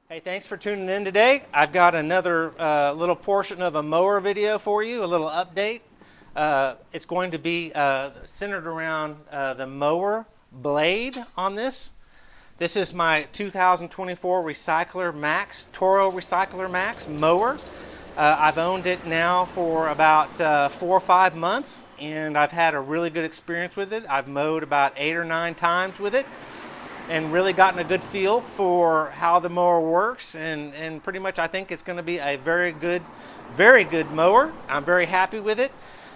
Hey, thanks for tuning in today. I've got another little portion of a mower video for you, a little update. It's going to be centered around the mower blade on this. This is my 2024 Recycler Max, Toro Recycler Max mower. I've owned it now for about 4 or 5 months, and I've had a really good experience with it. I've mowed about 8 or 9 times with it, and really gotten a good feel for how the mower works, and pretty much I think it's going to be a very good mower. I'm very happy with it.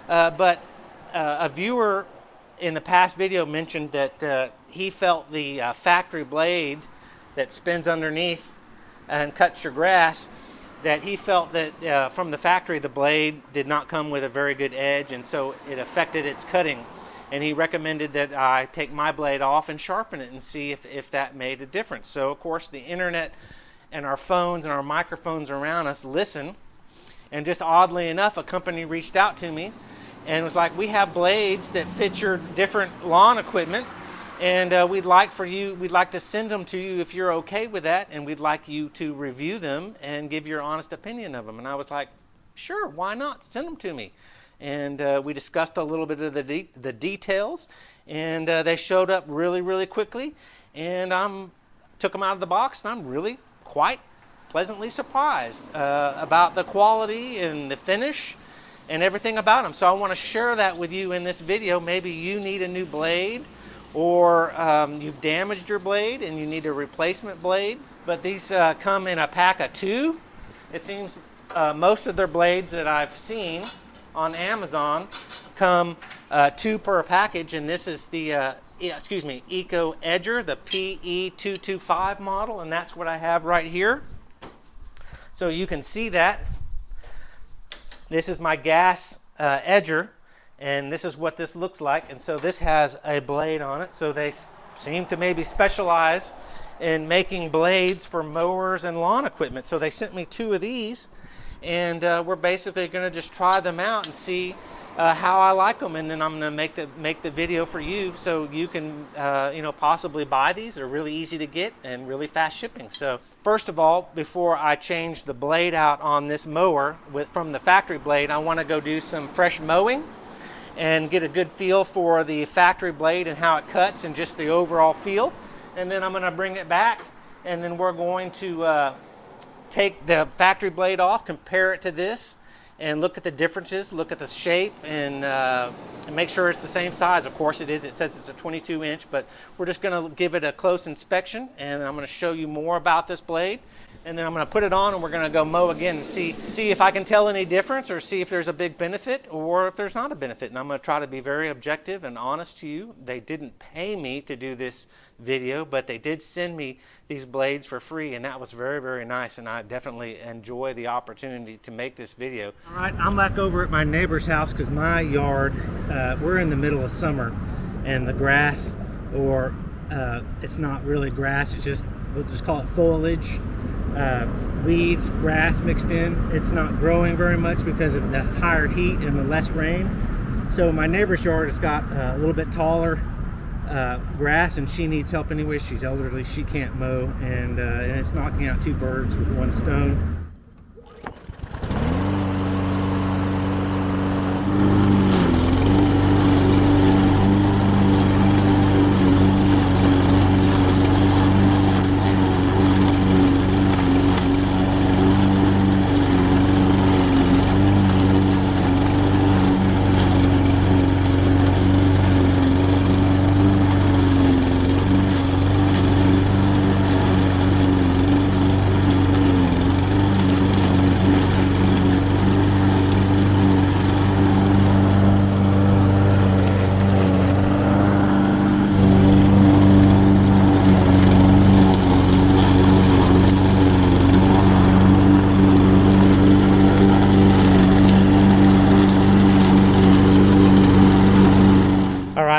But a viewer in the past video mentioned that he felt the factory blade that spins underneath and cuts your grass, that he felt that from the factory the blade did not come with a very good edge, and so it affected its cutting. And he recommended that I take my blade off and sharpen it and see if that made a difference. So of course the internet and our phones and our microphones around us listen, and just oddly enough a company reached out to me and was like, we have blades that fit your different lawn equipment, and we'd like to send them to you if you're okay with that, and we'd like you to review them and give your honest opinion of them. And I was like, sure, why not? Send them to me. And we discussed a little bit of the details, and they showed up really quickly, and took them out of the box, and I'm really quite pleasantly surprised about the quality and the finish and everything about them. So I want to share that with you in this video. Maybe you need a new blade, or you've damaged your blade and you need a replacement blade. But these come in a pack of 2. It seems most of their blades that I've seen on Amazon come 2 per package, and this is the Ideasure, the PE225 model, and that's what I have right here. So you can see that this is my gas edger, and this is what this looks like. And so this has a blade on it, so they seem to maybe specialize in making blades for mowers and lawn equipment. So they sent me 2 of these, and we're basically going to just try them out and see how I like them, and then I'm going to make the video for you, so you can possibly buy these. They're really easy to get and really fast shipping. So first of all, before I change the blade out on this mower from the factory blade, I want to go do some fresh mowing and get a good feel for the factory blade and how it cuts and just the overall feel. And then I'm going to bring it back, and then we're going to take the factory blade off, compare it to this, and look at the differences, look at the shape, and make sure it's the same size. Of course it is. It says it's a 22 inch, but we're just going to give it a close inspection, and I'm going to show you more about this blade. And then I'm going to put it on, and we're going to go mow again and see if I can tell any difference, or see if there's a big benefit or if there's not a benefit. And I'm going to try to be very objective and honest to you. They didn't pay me to do this video, but they did send me these blades for free, and that was very nice, and I definitely enjoy the opportunity to make this video. All right, I'm back over at my neighbor's house because my yard, we're in the middle of summer, and the grass, or it's not really grass, it's just, we'll just call it foliage, weeds, grass mixed in. It's not growing very much because of the higher heat and the less rain. So my neighbor's yard has got a little bit taller grass, and she needs help anyway. She's elderly, she can't mow, and it's knocking out 2 birds with 1 stone.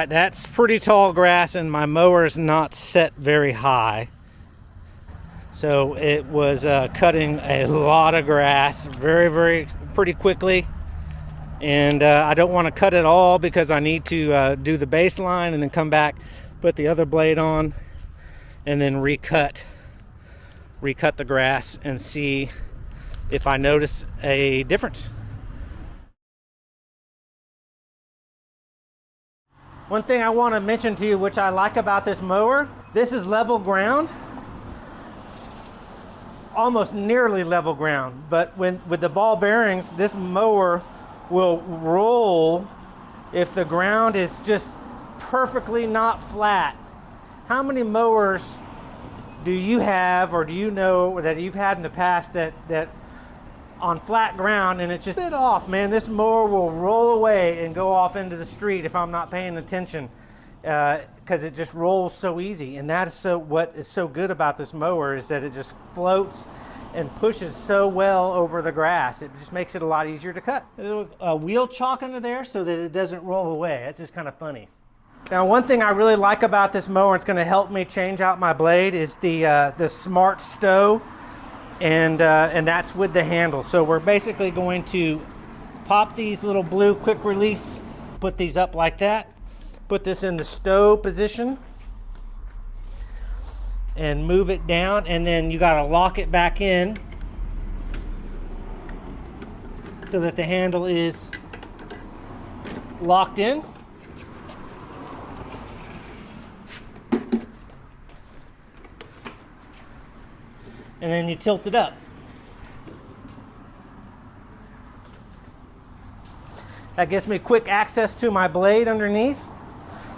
right, that's pretty tall grass, and my mower is not set very high. So it was cutting a lot of grass pretty quickly. And I don't want to cut it all because I need to do the baseline and then come back, put the other blade on, and then recut recut the grass and see if I notice a difference. One thing I want to mention to you, which I like about this mower, this is level ground, almost nearly level ground. But with the ball bearings, this mower will roll if the ground is just perfectly not flat. How many mowers do you have, or do you know that you've had in the past that on flat ground and it's just a bit off, man? This mower will roll away and go off into the street if I'm not paying attention, because it just rolls so easy. And that is what is so good about this mower is that it just floats and pushes so well over the grass. It just makes it a lot easier to cut. A little wheel chalk under there so that it doesn't roll away. It's just kind of funny. Now, one thing I really like about this mower, it's going to help me change out my blade, is the smart stow, and that's with the handle. So we're basically going to pop these little blue quick release, put these up like that, put this in the stow position, and move it down, and then you got to lock it back in so that the handle is locked in. And then you tilt it up. That gives me quick access to my blade underneath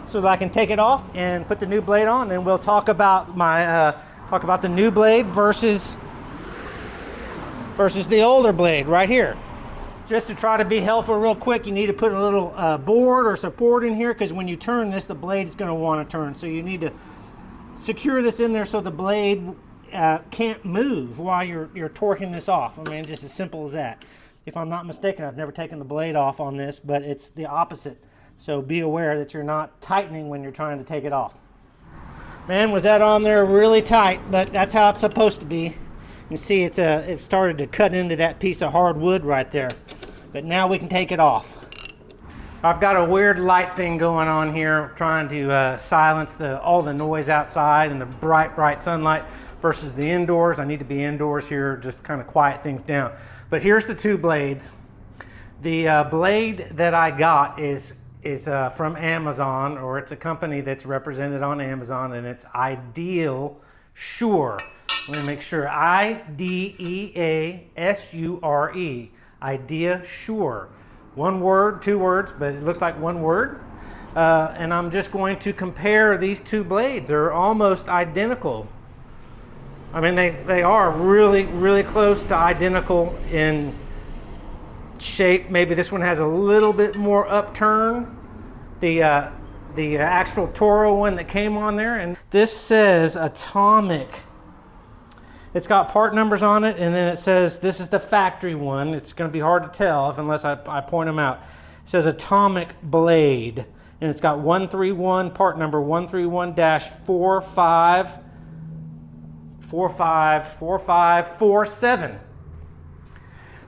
so that I can take it off and put the new blade on. And we'll talk about the new blade versus the older blade right here. Just to try to be helpful real quick, you need to put a little board or support in here, because when you turn this, the blade is going to want to turn. So you need to secure this in there so the blade can't move while you're torquing this off. I mean, just as simple as that. If I'm not mistaken, I've never taken the blade off on this, but it's the opposite. So be aware that you're not tightening when you're trying to take it off. Man, was that on there really tight, but that's how it's supposed to be. You see it started to cut into that piece of hardwood right there. But now we can take it off. I've got a weird light thing going on here, trying to silence all the noise outside and the bright sunlight versus the indoors. I need to be indoors here, just kind of quiet things down. But here's the two blades. The blade that I got is from Amazon, or it's a company that's represented on Amazon, and it's Ideasure. Let me make sure. Ideasure. Ideasure. One word, two words, but it looks like one word. And I'm just going to compare these two blades. They're almost identical. I mean, they are really, really close to identical in shape. Maybe this one has a little bit more upturn. The actual Toro one that came on there, and this says Atomic. It's got part numbers on it, and then it says this is the factory one. It's going to be hard to tell unless I point them out. It says Atomic Blade, and it's got 131, part number 131-4547.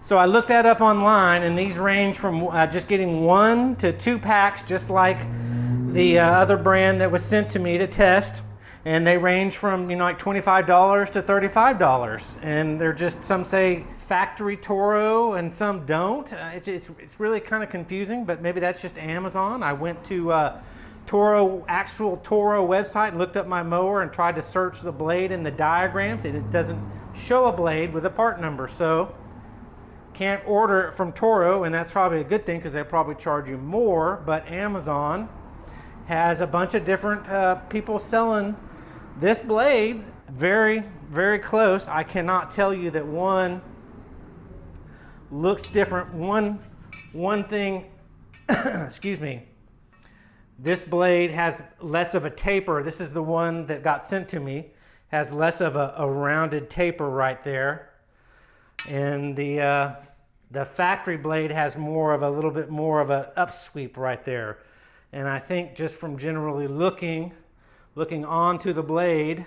So I looked that up online, and these range from just getting 1 to 2 packs, just like the other brand that was sent to me to test. And they range from like $25 to $35, and they're just, some say factory Toro and some don't. It's really kind of confusing, but maybe that's just Amazon. I went to actual Toro website and looked up my mower and tried to search the blade in the diagrams, and it doesn't show a blade with a part number. So can't order it from Toro, and that's probably a good thing because they probably charge you more. But Amazon has a bunch of different people selling this blade, very, very close. I cannot tell you that one looks different. One thing, excuse me, this blade has less of a taper. This is the one that got sent to me, has less of a rounded taper right there. And the factory blade has a little bit more of an upsweep right there. And I think just from generally looking onto the blade,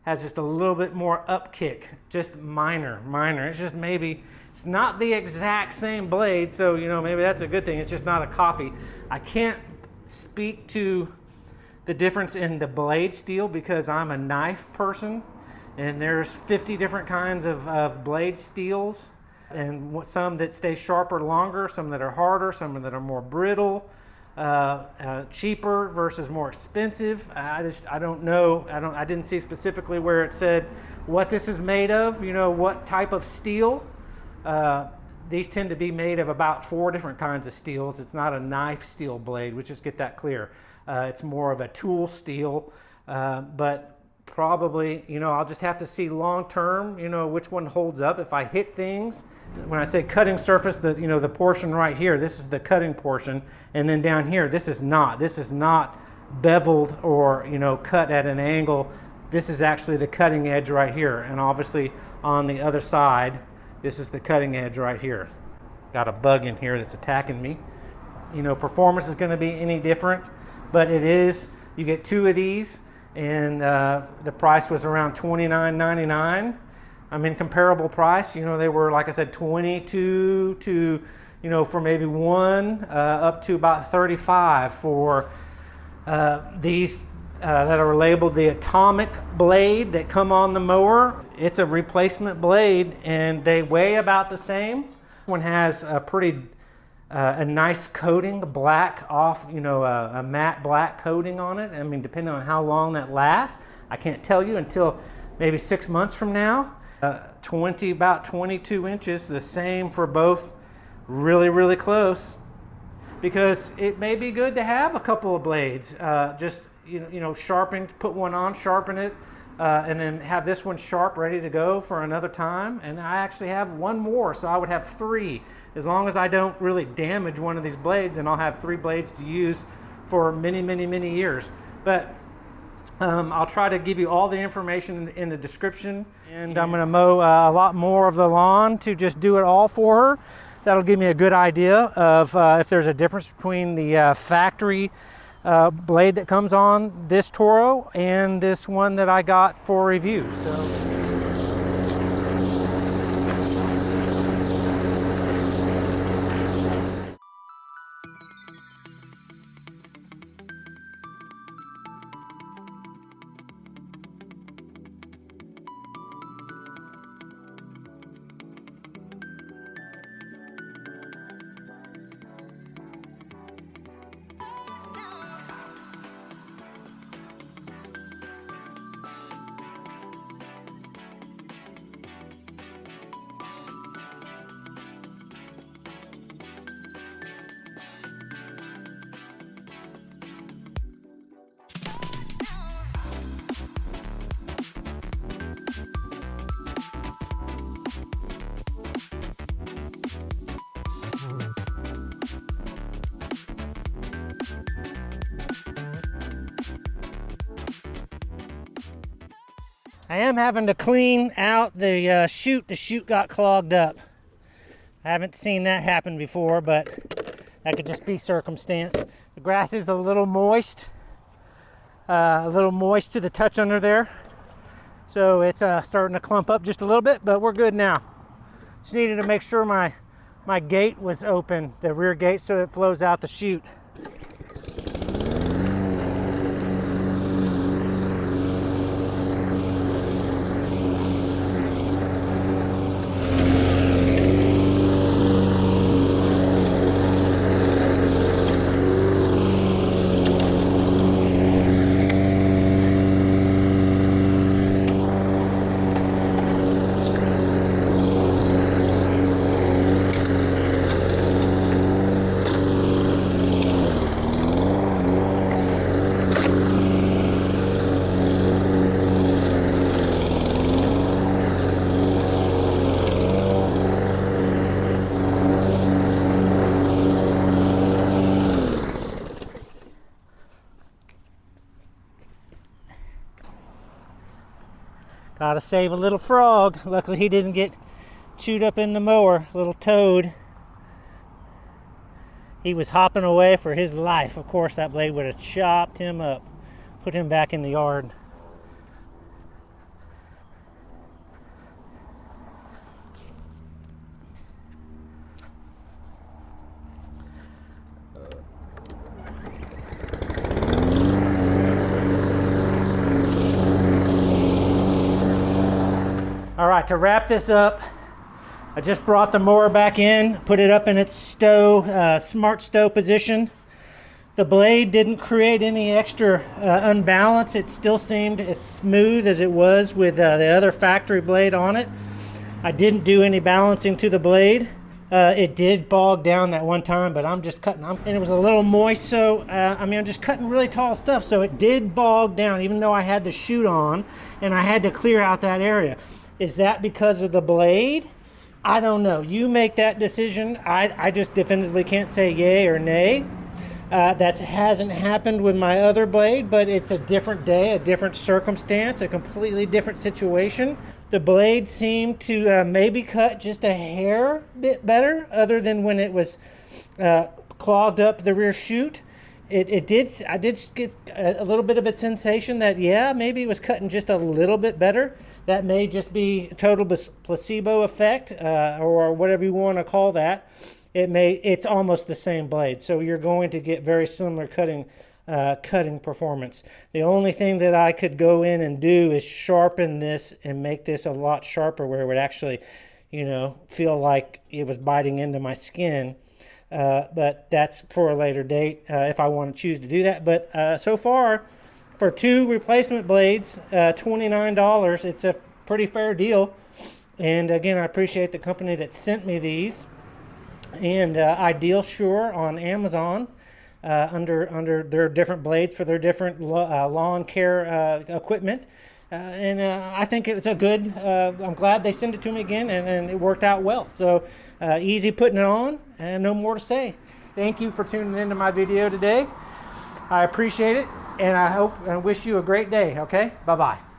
has just a little bit more upkick, just minor. It's just it's not the exact same blade, so maybe that's a good thing. It's just not a copy. I can't speak to the difference in the blade steel because I'm a knife person, And there's 50 different kinds of blade steels, and some that stay sharper longer, some that are harder, some that are more brittle, cheaper versus more expensive. I don't know. I didn't see specifically where it said what this is made of, you know, what type of steel. These tend to be made of about 4 different kinds of steels. It's not a knife steel blade, let's just get that clear. It's more of a tool steel, but probably, you know, I'll just have to see long term, you know, which one holds up. If I hit things, when I say cutting surface, the portion right here, this is the cutting portion, and then down here, this is not beveled or, you know, cut at an angle. This is actually the cutting edge right here, and obviously on the other side, this is the cutting edge right here. Got a bug in here that's attacking me. You know, performance is going to be any different, but it is, you get 2 of these, and the price was around $29.99. I mean, comparable price, you know, they were, like I said, 22 to, you know, for maybe one, up to about 35 for these that are labeled the atomic blade that come on the mower. It's a replacement blade, and they weigh about the same. One has a pretty a nice coating, black off, you know, a matte black coating on it. I mean, depending on how long that lasts, I can't tell you until maybe 6 months from now. About 22 inches, the same for both. Really, really close, because it may be good to have a couple of blades. Just you know, sharpen, put one on, sharpen it, and then have this one sharp, ready to go for another time. And I actually have one more, so I would have 3. As long as I don't really damage one of these blades, and I'll have 3 blades to use for many, many, many years. But I'll try to give you all the information in the description, and I'm going to mow a lot more of the lawn to just do it all for her. That'll give me a good idea of if there's a difference between the factory blade that comes on this Toro and this one that I got for review. I am having to clean out the chute. The chute got clogged up. I haven't seen that happen before, but that could just be circumstance. The grass is a little moist to the touch under there. So it's starting to clump up just a little bit, but we're good now. Just needed to make sure my gate was open, the rear gate, so it flows out the chute. Gotta save a little frog. Luckily he didn't get chewed up in the mower. Little toad. He was hopping away for his life. Of course that blade would have chopped him up. Put him back in the yard. right, to wrap this up, I just brought the mower back in, put it up in its stow, smart stow position. The blade didn't create any extra unbalance. It still seemed as smooth as it was with the other factory blade on it. I didn't do any balancing to the blade. It did bog down that one time, but I'm just cutting, and it was a little moist, so I mean, I'm just cutting really tall stuff, so it did bog down, even though I had the chute on, and I had to clear out that area. Is that because of the blade? I don't know. You make that decision. I just definitively can't say yay or nay. That hasn't happened with my other blade, but it's a different day, a different circumstance, a completely different situation. The blade seemed to maybe cut just a hair bit better, other than when it was clogged up the rear chute. I did get a little bit of a sensation that, yeah, maybe it was cutting just a little bit better. That may just be total placebo effect, or whatever you want to call that. It's almost the same blade, so you're going to get very similar cutting performance. The only thing that I could go in and do is sharpen this and make this a lot sharper, where it would actually, feel like it was biting into my skin. But that's for a later date if I want to choose to do that. But so far, for 2 replacement blades, $29, it's a pretty fair deal. And again, I appreciate the company that sent me these. And Ideasure on Amazon, under their different blades for their different lawn care equipment. And I think it was a good, I'm glad they sent it to me again, and it worked out well. So easy putting it on, and no more to say. Thank you for tuning into my video today. I appreciate it, and I hope and wish you a great day, okay? Bye-bye.